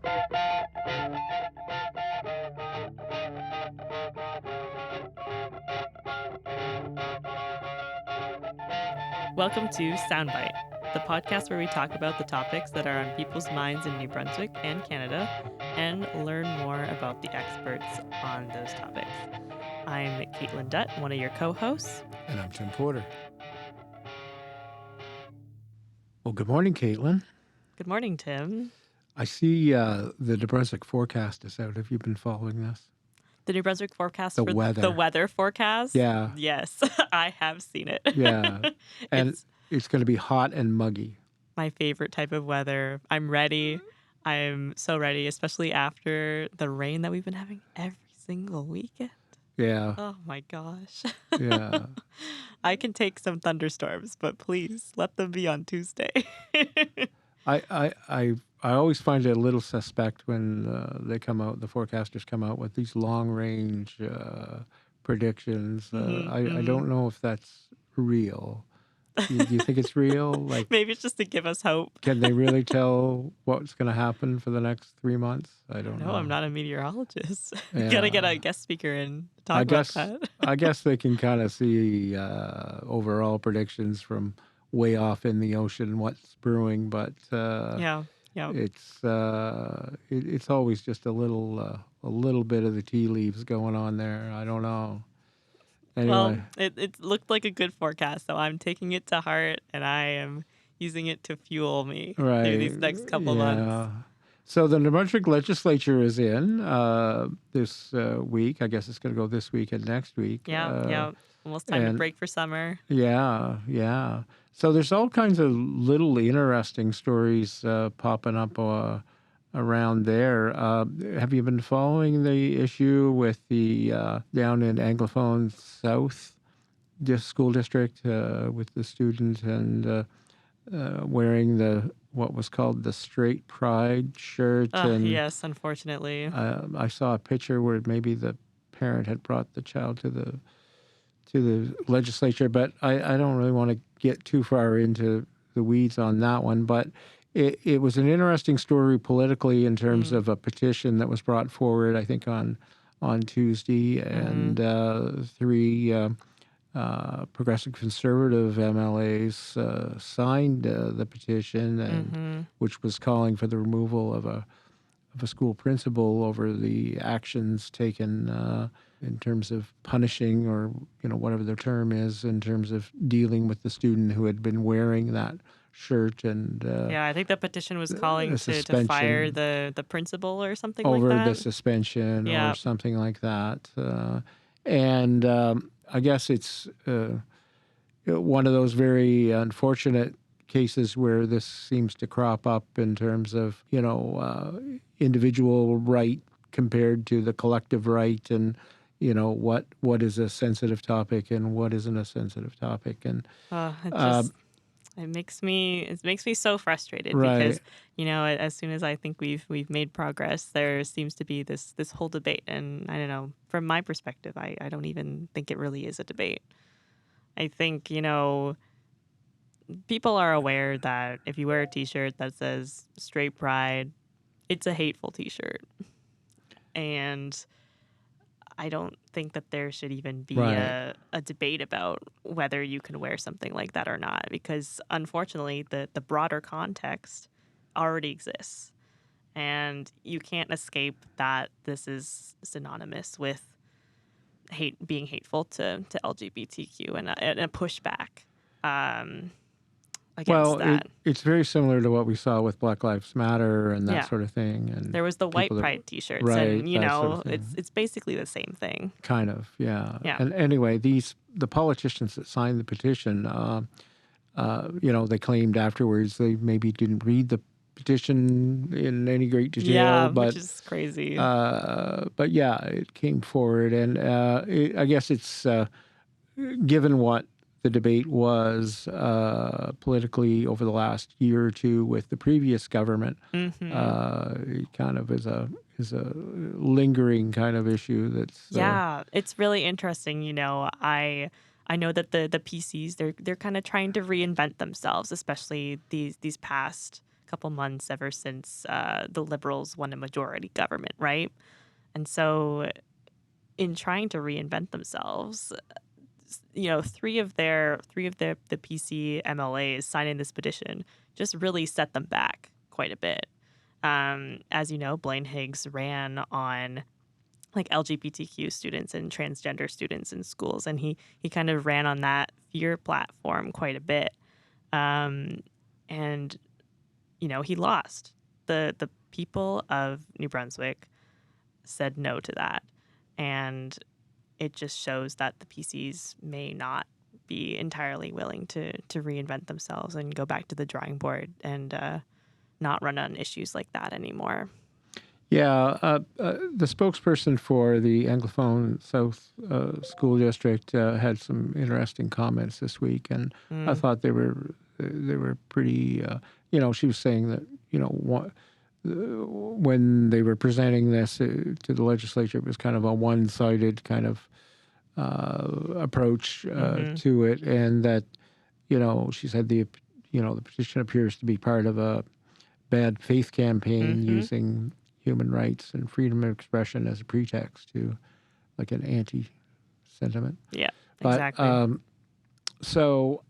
Welcome to Soundbite, the podcast where we talk about the topics that are on people's minds in New Brunswick and Canada and learn more about the experts on those topics. I'm Caitlin Dutt, one of your co-hosts. And I'm Tim Porter. Well, good morning, Caitlin. Good morning, Tim. I see the New Brunswick forecast is out. Have you been following this? The New Brunswick forecast The for weather. the weather forecast? Yeah. Yes, I have seen it. Yeah. And it's going to be hot and muggy. My favorite type of weather. I'm ready. I'm so ready, especially after the rain that we've been having every single weekend. Yeah. Oh my gosh. Yeah. I can take some thunderstorms, but please let them be on Tuesday. I always find it a little suspect when they come out, the forecasters come out with these long range predictions. I don't know if that's real. Do you think it's real? Like, maybe it's just to give us hope. can they really tell what's going to happen for the next 3 months? I don't know. No, I'm not a meteorologist. Yeah. Gotta get a guest speaker in to talk about that. I guess they can kind of see overall predictions from way off in the ocean what's brewing, but Yeah. it's always just a little bit of the tea leaves going on there. I don't know. Anyway. Well, it looked like a good forecast, so I'm taking it to heart, and I am using it to fuel me through these next couple months. So the New Brunswick legislature is in this week. I guess it's going to go this week and next week. Yeah. Almost time to break for summer. Yeah. So there's all kinds of little interesting stories popping up around there. Have you been following the issue with the down in Anglophone South School District with the student and wearing what was called the straight pride shirt? And yes, unfortunately. I saw a picture where maybe the parent had brought the child to the legislature, but I don't really want to get too far into the weeds on that one. But it was an interesting story politically in terms of a petition that was brought forward, I think, on Tuesday, and 3 progressive conservative MLAs signed the petition, and which was calling for the removal of a school principal over the actions taken in terms of punishing, or whatever the term is, in terms of dealing with the student who had been wearing that shirt. And I think the petition was calling to fire the principal or something like that. Over the suspension or something like that. And I guess it's one of those very unfortunate cases where this seems to crop up in terms of, individual right compared to the collective right, and what is a sensitive topic and what isn't a sensitive topic. And it makes me so frustrated, right. Because as soon as I think we've made progress, there seems to be this whole debate, and I don't know, from my perspective, I don't even think it really is a debate. I think people are aware that if you wear a t-shirt that says straight pride, it's a hateful t-shirt, and I don't think that there should even be a debate about whether you can wear something like that or not, because unfortunately the broader context already exists, and you can't escape that this is synonymous with being hateful to LGBTQ and a pushback against that. It's very similar to what we saw with Black Lives Matter and that sort of thing. And there was the white pride t-shirts, right, and sort of it's basically the same thing. Kind of, yeah. And anyway, the politicians that signed the petition, they claimed afterwards they maybe didn't read the petition in any great detail, but which is crazy. But it came forward, and I guess it's given what the debate was politically over the last year or two with the previous government. It kind of is a lingering kind of issue. That's it's really interesting. I know that the PCs they're kind of trying to reinvent themselves, especially these past couple months ever since the Liberals won a majority government, right? And so in trying to reinvent themselves, three of the PC MLAs signing this petition just really set them back quite a bit. As you know, Blaine Higgs ran on like LGBTQ students and transgender students in schools, and he kind of ran on that fear platform quite a bit. And he lost. The people of New Brunswick said no to that, and it just shows that the PCs may not be entirely willing to reinvent themselves and go back to the drawing board and not run on issues like that anymore. Yeah, the spokesperson for the Anglophone South School District had some interesting comments this week, and I thought they were pretty. She was saying that when they were presenting this to the legislature, it was kind of a one-sided kind of approach to it, and that she said the petition appears to be part of a bad faith campaign using human rights and freedom of expression as a pretext to like an anti-sentiment. Yeah, but, exactly. So,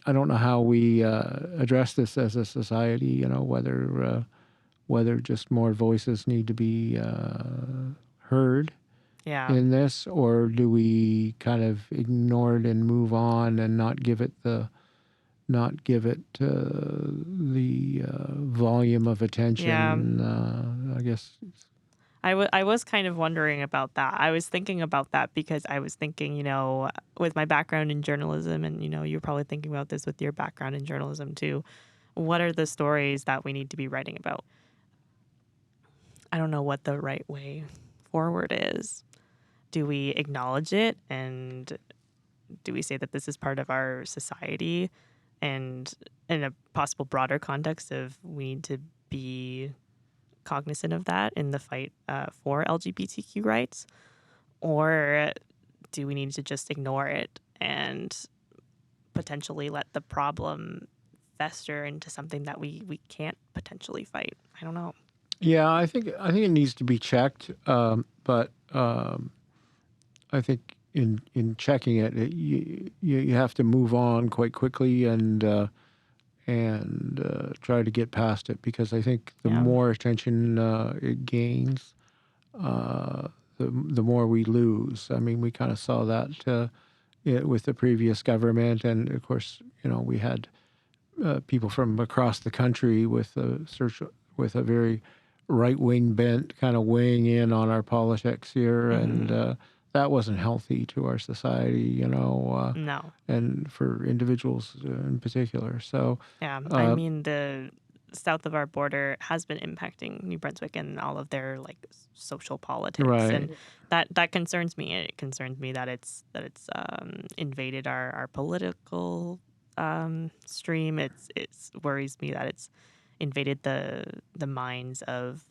I don't know how we address this as a society, whether just more voices need to be heard in this, or do we kind of ignore it and move on and not give it the volume of attention. I guess. I was kind of wondering about that. I was thinking about that because I was thinking, with my background in journalism, and you're probably thinking about this with your background in journalism too. What are the stories that we need to be writing about? I don't know what the right way forward is. Do we acknowledge it, and do we say that this is part of our society? And in a possible broader context of we need to be cognizant of that in the fight for LGBTQ rights? Or do we need to just ignore it and potentially let the problem fester into something that we can't potentially fight? I don't know. Yeah, I think it needs to be checked, but I think in checking it, you have to move on quite quickly and try to get past it, because I think the more attention it gains, the more we lose. I mean, we kind of saw that with the previous government, and of course, we had people from across the country with a very right-wing bent kind of weighing in on our politics here, and that wasn't healthy to our society, No. and for individuals in particular. So, yeah, I mean, the south of our border has been impacting New Brunswick and all of their social politics, right. and that concerns me. It concerns me that it's invaded our political stream. It worries me that it's invaded the minds of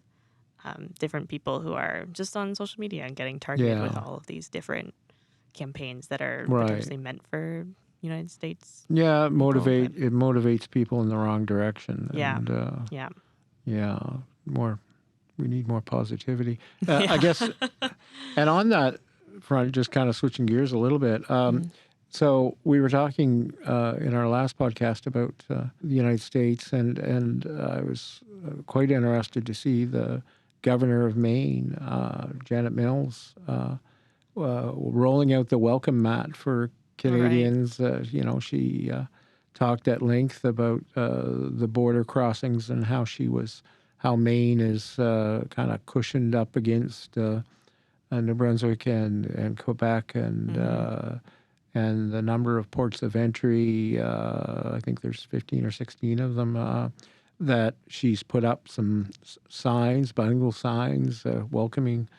different people who are just on social media and getting targeted with all of these different campaigns that are potentially meant for United States. Yeah, it motivates people in the wrong direction. Yeah. And, we need more positivity. I guess, and on that front, just kind of switching gears a little bit. So we were talking in our last podcast about the United States, and I was quite interested to see the governor of Maine, Janet Mills, rolling out the welcome mat for Canadians. Right. She talked at length about the border crossings and how Maine is kind of cushioned up against New Brunswick and Quebec and the number of ports of entry. I think there's 15 or 16 of them. That she's put up some signs, bilingual signs, welcoming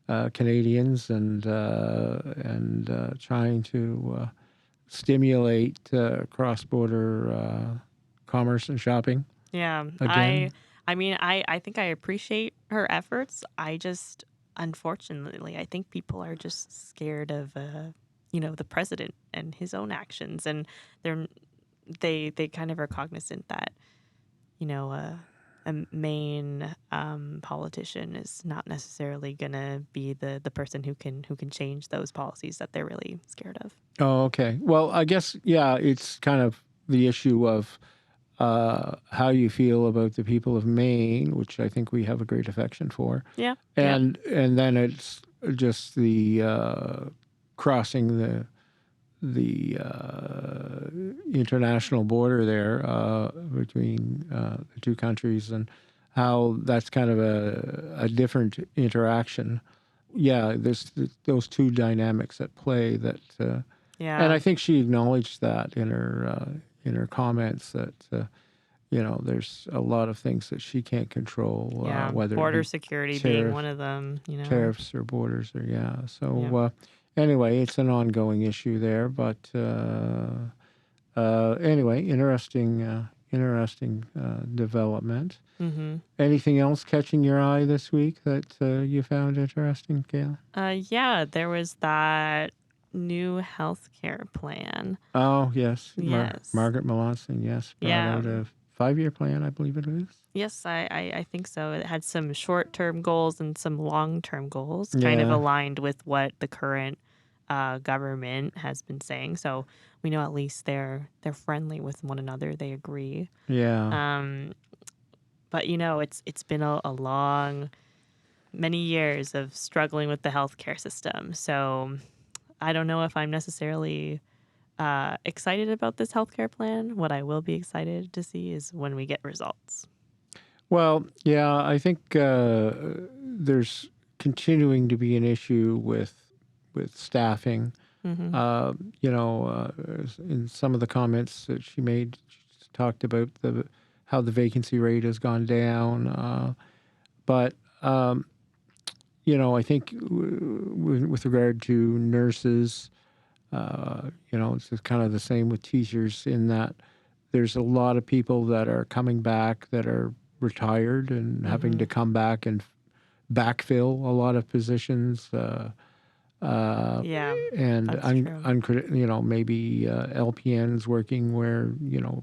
Canadians and trying to stimulate cross-border commerce and shopping. Yeah, again. I think I appreciate her efforts. I just, unfortunately, I think people are just scared of the president and his own actions, and they kind of are cognizant that a main politician is not necessarily going to be the person who can change those policies that they're really scared of. Oh, okay. Well, I guess, yeah, it's kind of the issue of how you feel about the people of Maine, which I think we have a great affection for. Yeah. And then it's just the crossing the international border there between the two countries, and how that's kind of a different interaction. Yeah, there's those two dynamics at play that, and I think she acknowledged that in her comments that there's a lot of things that she can't control, whether border it be security being one of them, tariffs or borders or So anyway, it's an ongoing issue there, but anyway, interesting development. Mm-hmm. Anything else catching your eye this week that you found interesting, Kayla? Yeah, there was that new healthcare plan. Oh, yes. Yes. Margaret Melanson, yes. Brought out a 5-year plan, I believe it is. Yes, I think so. It had some short-term goals and some long-term goals, kind of aligned with what the current government has been saying. So we know at least they're friendly with one another. They agree. Yeah. But it's been a long, many years of struggling with the healthcare system. So I don't know if I'm necessarily excited about this healthcare plan. What I will be excited to see is when we get results. Well, yeah, I think there's continuing to be an issue with staffing. Mm-hmm. In some of the comments that she made, she talked about how the vacancy rate has gone down. But I think with regard to nurses, it's just kind of the same with teachers in that there's a lot of people that are coming back that are retired and having to come back and backfill a lot of positions. And maybe LPNs working where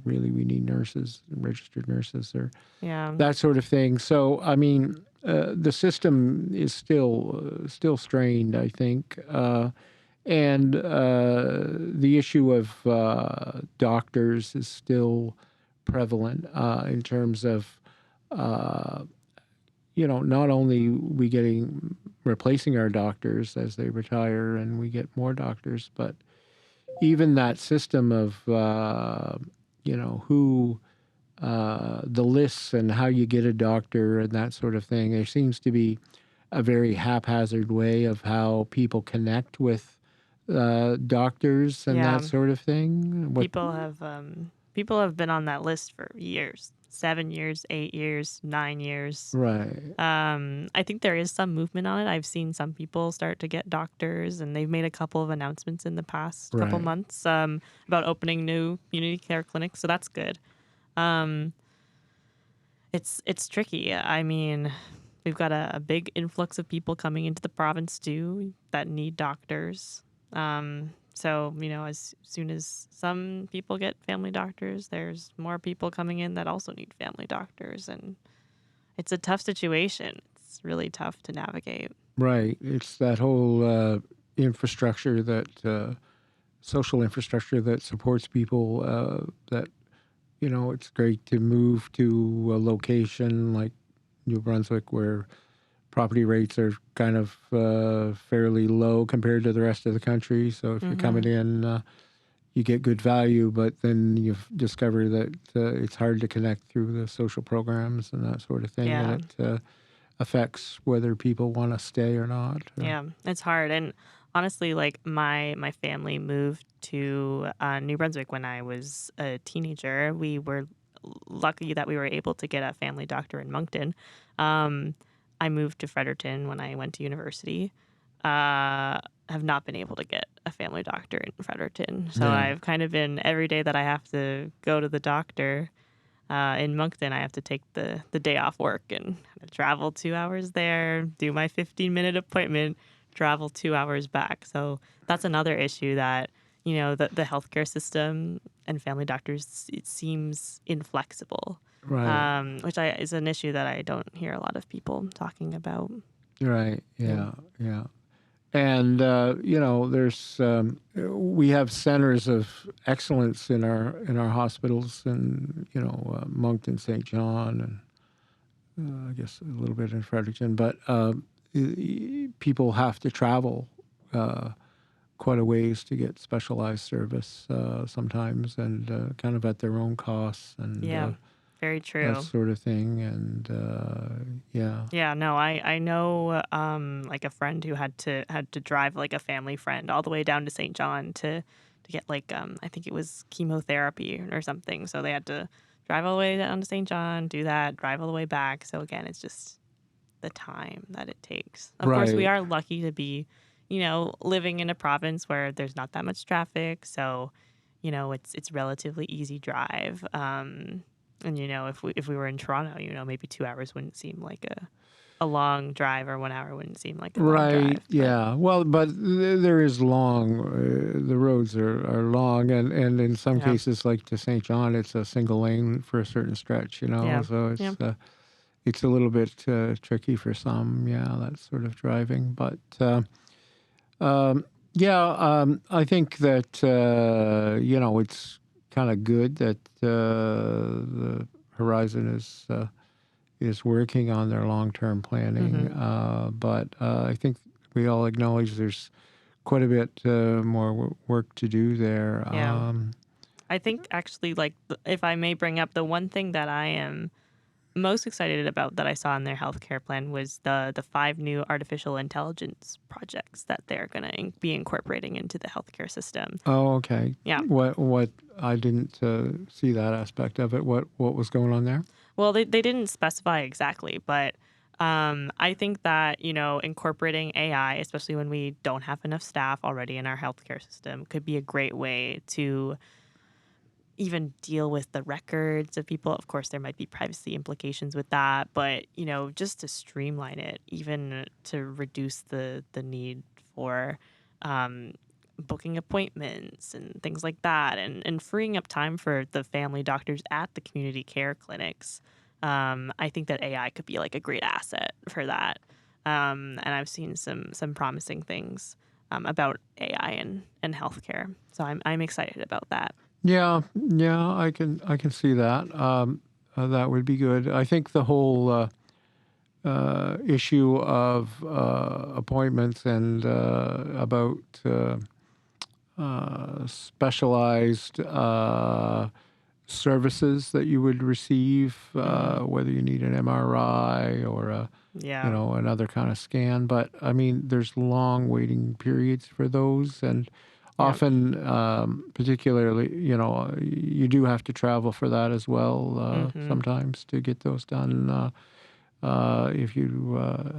really we need nurses, registered nurses, or that sort of thing. So I mean, the system is still strained, I think, and the issue of doctors is still prevalent in terms of. Not only we replacing our doctors as they retire and we get more doctors, but even that system of, who, the lists and how you get a doctor and that sort of thing. There seems to be a very haphazard way of how people connect with doctors and that sort of thing. People have been on that list for years. 7 years, 8 years, 9 years. Right. I think there is some movement on it. I've seen some people start to get doctors, and they've made a couple of announcements in the past couple months about opening new community care clinics. So that's good. It's tricky. I mean, we've got a big influx of people coming into the province too that need doctors. So, as soon as some people get family doctors, there's more people coming in that also need family doctors. And it's a tough situation. It's really tough to navigate. Right. It's that whole infrastructure social infrastructure that supports people that, it's great to move to a location like New Brunswick where property rates are kind of fairly low compared to the rest of the country. So if you're coming in, you get good value, but then you discover that it's hard to connect through the social programs and that sort of thing. Yeah. And it affects whether people want to stay or not. Yeah, it's hard. And honestly, like my family moved to New Brunswick when I was a teenager. We were lucky that we were able to get a family doctor in Moncton. I moved to Fredericton when I went to university. Have not been able to get a family doctor in Fredericton. So I've kind of been, every day that I have to go to the doctor in Moncton, I have to take the day off work and travel 2 hours there, do my 15-minute appointment, travel 2 hours back. So that's another issue that, the healthcare system and family doctors, it seems inflexible. Right. Is an issue that I don't hear a lot of people talking about. Right. Yeah. Yeah. And there's we have centers of excellence in our hospitals, and Moncton, St. John, and I guess a little bit in Fredericton. But people have to travel quite a ways to get specialized service sometimes, and kind of at their own costs, and Yeah, very that true. sort of thing. And yeah. Yeah, no, I know like a friend who had to drive, like a family friend, all the way down to St. John to get like I think it was chemotherapy or something. So they had to drive all the way down to St. John, do that, drive all the way back. So again, it's just the time that it takes. Of course, we Right. are lucky to be, living in a province where there's not that much traffic, so it's relatively easy drive. And if we were in Toronto, maybe 2 hours wouldn't seem like a long drive, or 1 hour wouldn't seem like a long Right. drive. But Yeah. Well, but there is long. The roads are long, and in some yeah, cases, like to St. John, it's a single lane for a certain stretch. yeah, So yeah. it's a little bit tricky for some. Yeah, that sort of driving. But I think that it's kind of good that the Horizon is working on their long-term planning. But I think we all acknowledge there's quite a bit more work to do there. Yeah. I think actually, like, if I may bring up, the one thing that I am most excited about that I saw in their healthcare plan was the 5 new artificial intelligence projects that they're going to be incorporating into the healthcare system. Oh, okay. Yeah. What I didn't see that aspect of it. What was going on there? Well, they didn't specify exactly, but I think that, incorporating AI, especially when we don't have enough staff already in our healthcare system, could be a great way to even deal with the records of people. Of course, there might be privacy implications with that, but, just to streamline it, even to reduce the need for booking appointments and things like that, and freeing up time for the family doctors at the community care clinics. I think that AI could be like a great asset for that. And I've seen some promising things about AI and healthcare. So I'm excited about that. Yeah, I can see that. That would be good. I think the whole issue of appointments and about specialized services that you would receive, whether you need an MRI or Yeah. another kind of scan. But I mean, there's long waiting periods for those, and Yep. often, particularly, you do have to travel for that as well sometimes to get those done. If you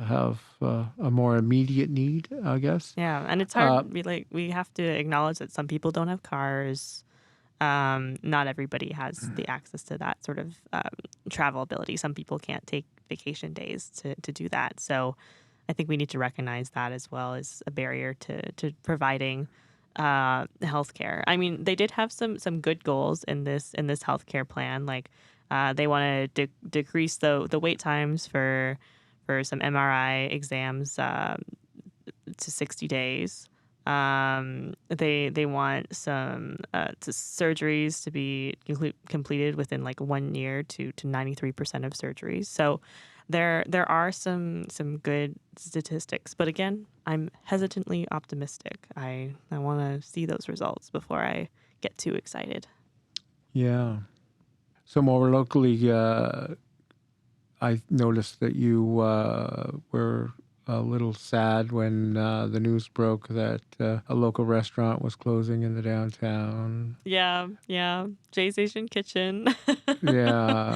have a more immediate need, I guess. Yeah, and it's hard. We have to acknowledge that some people don't have cars. Not everybody has the access to that sort of travel ability. Some people can't take vacation days to do that. So I think we need to recognize that as well as a barrier to providing healthcare. I mean, they did have some good goals in this healthcare plan. Like they want to decrease the wait times for some MRI exams to 60 days. They want some surgeries to be completed within like 1 year to 93% of surgeries. So there are some good statistics, but again, I'm hesitantly optimistic. I want to see those results before I get too excited. Yeah. So more locally, I noticed that you were a little sad when the news broke that a local restaurant was closing in the downtown. Yeah, Jay's Asian Kitchen. Yeah,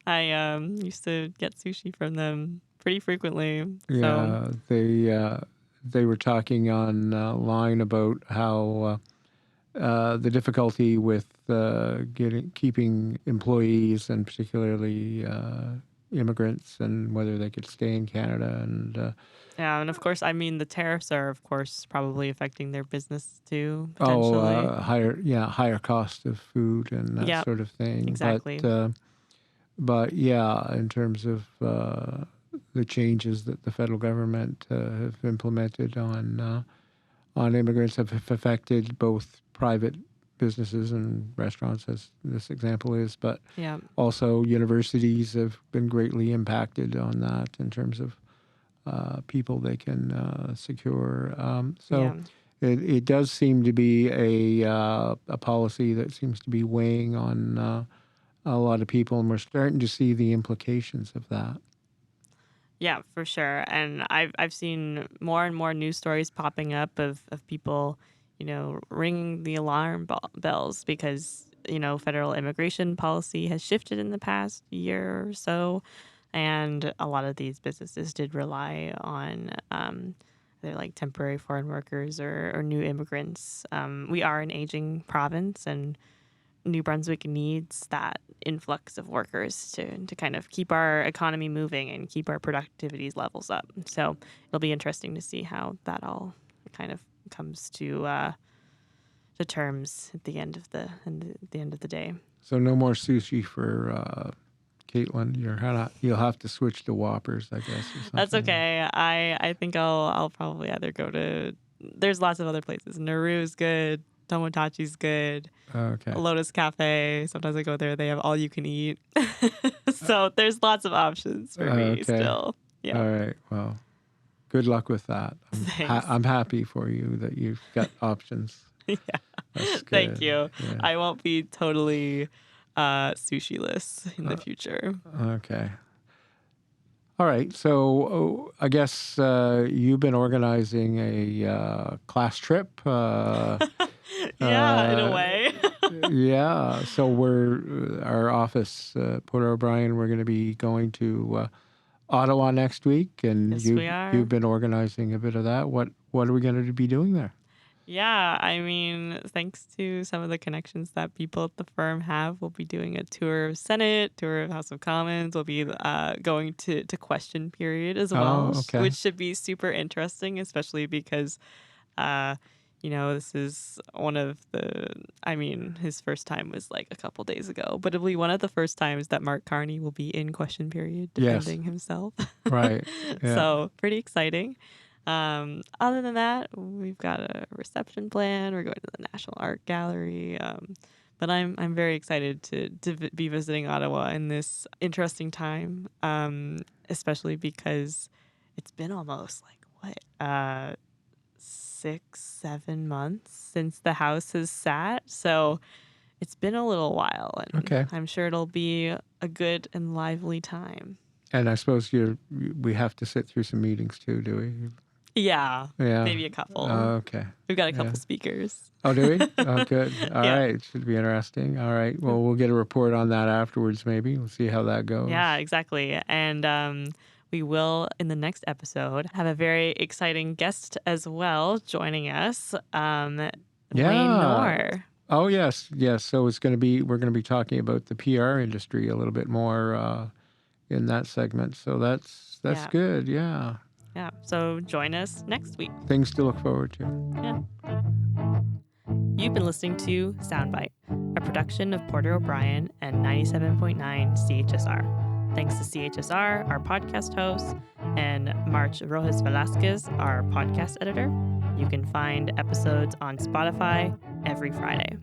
I used to get sushi from them pretty frequently. So yeah. They were talking on line about how the difficulty with keeping employees, and particularly immigrants, and whether they could stay in Canada. And yeah, and of course, I mean the tariffs are of course probably affecting their business too, potentially. higher cost of food and that Yeah, sort of thing. exactly. But but yeah, in terms of the changes that the federal government have implemented on immigrants have affected both private businesses and restaurants, as this example is, but Yeah. also universities have been greatly impacted on that in terms of people they can secure. So it does seem to be a policy that seems to be weighing on a lot of people, and we're starting to see the implications of that. Yeah, for sure. And I've seen more and more news stories popping up of people, ringing the alarm bells because, federal immigration policy has shifted in the past year or so. And a lot of these businesses did rely on they're like temporary foreign workers or new immigrants. We are an aging province, and New Brunswick needs that influx of workers to kind of keep our economy moving and keep our productivities levels up. So it'll be interesting to see how that all kind of comes to terms at the end of the day. So no more sushi for Caitlin. You'll have to switch to Whoppers, I guess. Or something. That's okay. I think I'll probably either go to. There's lots of other places. Naru's good. Tomodachi's good. Okay. Lotus Cafe. Sometimes I go there. They have all you can eat. So there's lots of options for me still. Yeah. All right. Well, good luck with that. I'm happy for you that you've got options. Yeah. That's good. Thank you. Yeah. I won't be totally sushi-less in the future. Okay. All right. So I guess you've been organizing a class trip. Yeah, in a way. Yeah. So our office, Porter O'Brien, we're going to be going to Ottawa next week, and Yes, we are. You've been organizing a bit of that. What are we going to be doing there? Yeah, I mean, thanks to some of the connections that people at the firm have, we'll be doing a tour of Senate, tour of House of Commons. We'll be going to question period as well, which should be super interesting, especially because, this is one of his first time was like a couple days ago, but it'll be one of the first times that Mark Carney will be in question period defending himself. Right. Yeah. So pretty exciting. Other than that, we've got a reception plan. We're going to the National Art Gallery. But I'm very excited to be visiting Ottawa in this interesting time, especially because it's been almost 6-7 months since the House has sat. So it's been a little while, and I'm sure it'll be a good and lively time. And I suppose we have to sit through some meetings too, do we? Yeah, maybe a couple. Okay. We've got a couple speakers. Oh, do we? Oh, good. All right. It should be interesting. All right. Well, we'll get a report on that afterwards, maybe. We'll see how that goes. Yeah, exactly. And we will, in the next episode, have a very exciting guest as well joining us, Wayne Knorr. Oh, yes. Yes. So we're going to be talking about the PR industry a little bit more in that segment. So that's good. Yeah. Yeah, so join us next week. Things to look forward to. Yeah. You've been listening to Soundbite, a production of Porter O'Brien and 97.9 CHSR. Thanks to CHSR, our podcast host, and March Rojas Velasquez, our podcast editor. You can find episodes on Spotify every Friday.